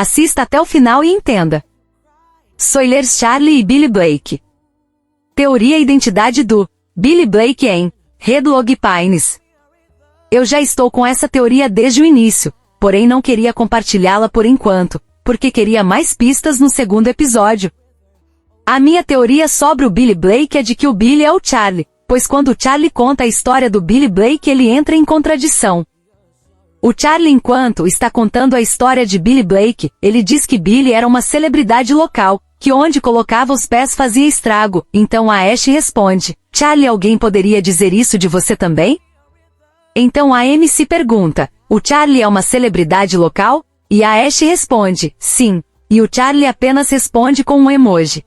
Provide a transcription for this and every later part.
Assista até o final e entenda. Spoilers: Charlie e Billy Blake. Teoria e identidade do Billy Blake em Redlog Pines. Eu já estou com essa teoria desde o início, porém não queria compartilhá-la por enquanto, porque queria mais pistas no segundo episódio. A minha teoria sobre o Billy Blake é de que o Billy é o Charlie, pois quando o Charlie conta a história do Billy Blake ele entra em contradição. O Charlie, enquanto está contando a história de Billy Blake, ele diz que Billy era uma celebridade local, que onde colocava os pés fazia estrago, então a Ash responde: Charlie, alguém poderia dizer isso de você também? Então a MC pergunta: o Charlie é uma celebridade local? E a Ash responde: sim, e o Charlie apenas responde com um emoji.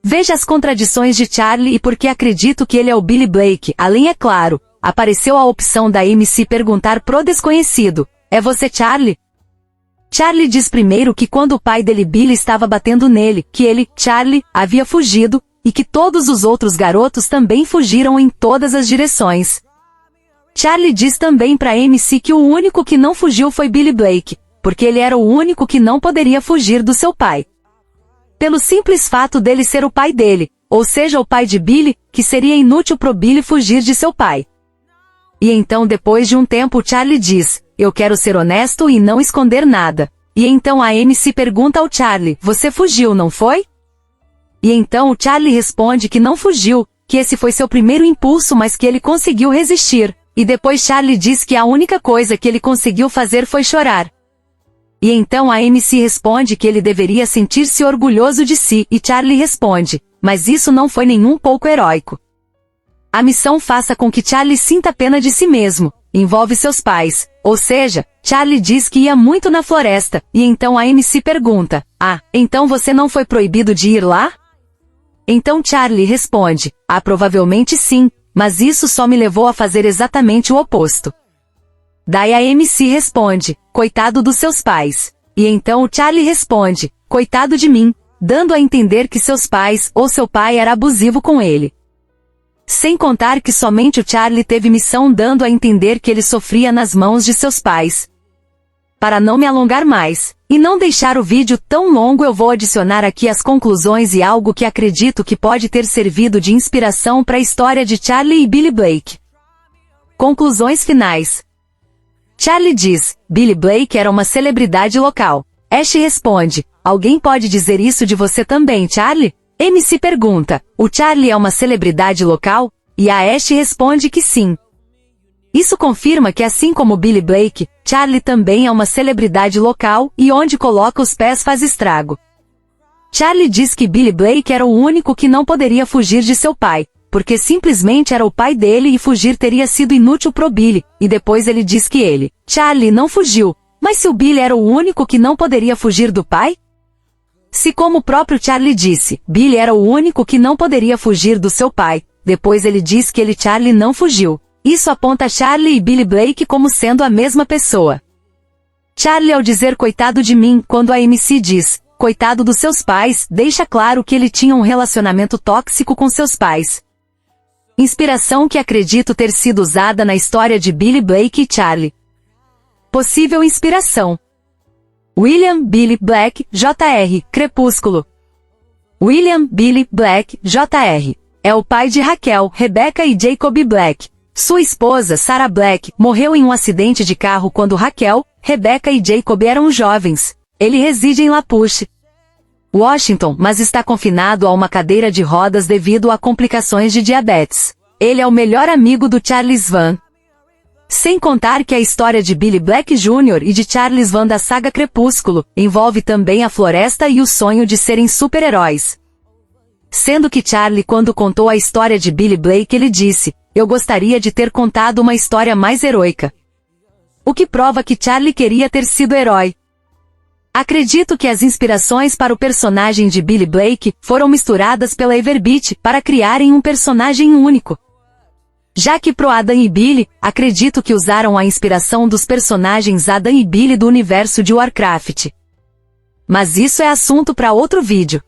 Veja as contradições de Charlie e por que acredito que ele é o Billy Blake. Além, é claro, apareceu a opção da MC perguntar pro desconhecido: é você Charlie? Charlie diz primeiro que quando o pai dele Billy estava batendo nele, que ele, Charlie, havia fugido, e que todos os outros garotos também fugiram em todas as direções. Charlie diz também pra MC que o único que não fugiu foi Billy Blake, porque ele era o único que não poderia fugir do seu pai. Pelo simples fato dele ser o pai dele, ou seja, o pai de Billy, que seria inútil pro Billy fugir de seu pai. E então depois de um tempo Charlie diz: eu quero ser honesto e não esconder nada. E então a MC pergunta ao Charlie: você fugiu, não foi? E então o Charlie responde que não fugiu, que esse foi seu primeiro impulso, mas que ele conseguiu resistir. E depois Charlie diz que a única coisa que ele conseguiu fazer foi chorar. E então a MC responde que ele deveria sentir-se orgulhoso de si, e Charlie responde: mas isso não foi nem um pouco heróico. A missão faça com que Charlie sinta pena de si mesmo, envolve seus pais, ou seja, Charlie diz que ia muito na floresta, e então a MC pergunta: ah, então você não foi proibido de ir lá? Então Charlie responde: ah, provavelmente sim, mas isso só me levou a fazer exatamente o oposto. Daí a MC responde: coitado dos seus pais. E então o Charlie responde: coitado de mim, dando a entender que seus pais, ou seu pai era abusivo com ele. Sem contar que somente o Charlie teve missão, dando a entender que ele sofria nas mãos de seus pais. Para não me alongar mais, e não deixar o vídeo tão longo, eu vou adicionar aqui as conclusões e algo que acredito que pode ter servido de inspiração para a história de Charlie e Billy Blake. Conclusões finais. Charlie diz: Billy Blake era uma celebridade local. Ash responde: alguém pode dizer isso de você também, Charlie? MC pergunta: o Charlie é uma celebridade local? E a Ash responde que sim. Isso confirma que assim como Billy Blake, Charlie também é uma celebridade local, e onde coloca os pés faz estrago. Charlie diz que Billy Blake era o único que não poderia fugir de seu pai, porque simplesmente era o pai dele e fugir teria sido inútil pro Billy, e depois ele diz que ele, Charlie, não fugiu, mas se o Billy era o único que não poderia fugir do pai? Se, como o próprio Charlie disse, Billy era o único que não poderia fugir do seu pai, depois ele diz que ele, Charlie, não fugiu. Isso aponta Charlie e Billy Blake como sendo a mesma pessoa. Charlie, ao dizer coitado de mim, quando a MC diz coitado dos seus pais, deixa claro que ele tinha um relacionamento tóxico com seus pais. Inspiração que acredito ter sido usada na história de Billy Blake e Charlie. Possível inspiração: William Billy Black, Jr., Crepúsculo. William Billy Black, Jr. é o pai de Raquel, Rebecca e Jacob Black. Sua esposa, Sarah Black, morreu em um acidente de carro quando Raquel, Rebecca e Jacob eram jovens. Ele reside em Lapuche, Washington, mas está confinado a uma cadeira de rodas devido a complicações de diabetes. Ele é o melhor amigo do Charles Van. Sem contar que a história de Billy Black Jr. e de Charles Van da saga Crepúsculo envolve também a floresta e o sonho de serem super-heróis. Sendo que Charlie, quando contou a história de Billy Blake, ele disse: eu gostaria de ter contado uma história mais heróica. O que prova que Charlie queria ter sido herói. Acredito que as inspirações para o personagem de Billy Blake foram misturadas pela Everbeat para criarem um personagem único. Já que pro Adam e Billy, acredito que usaram a inspiração dos personagens Adam e Billy do universo de Warcraft. Mas isso é assunto para outro vídeo.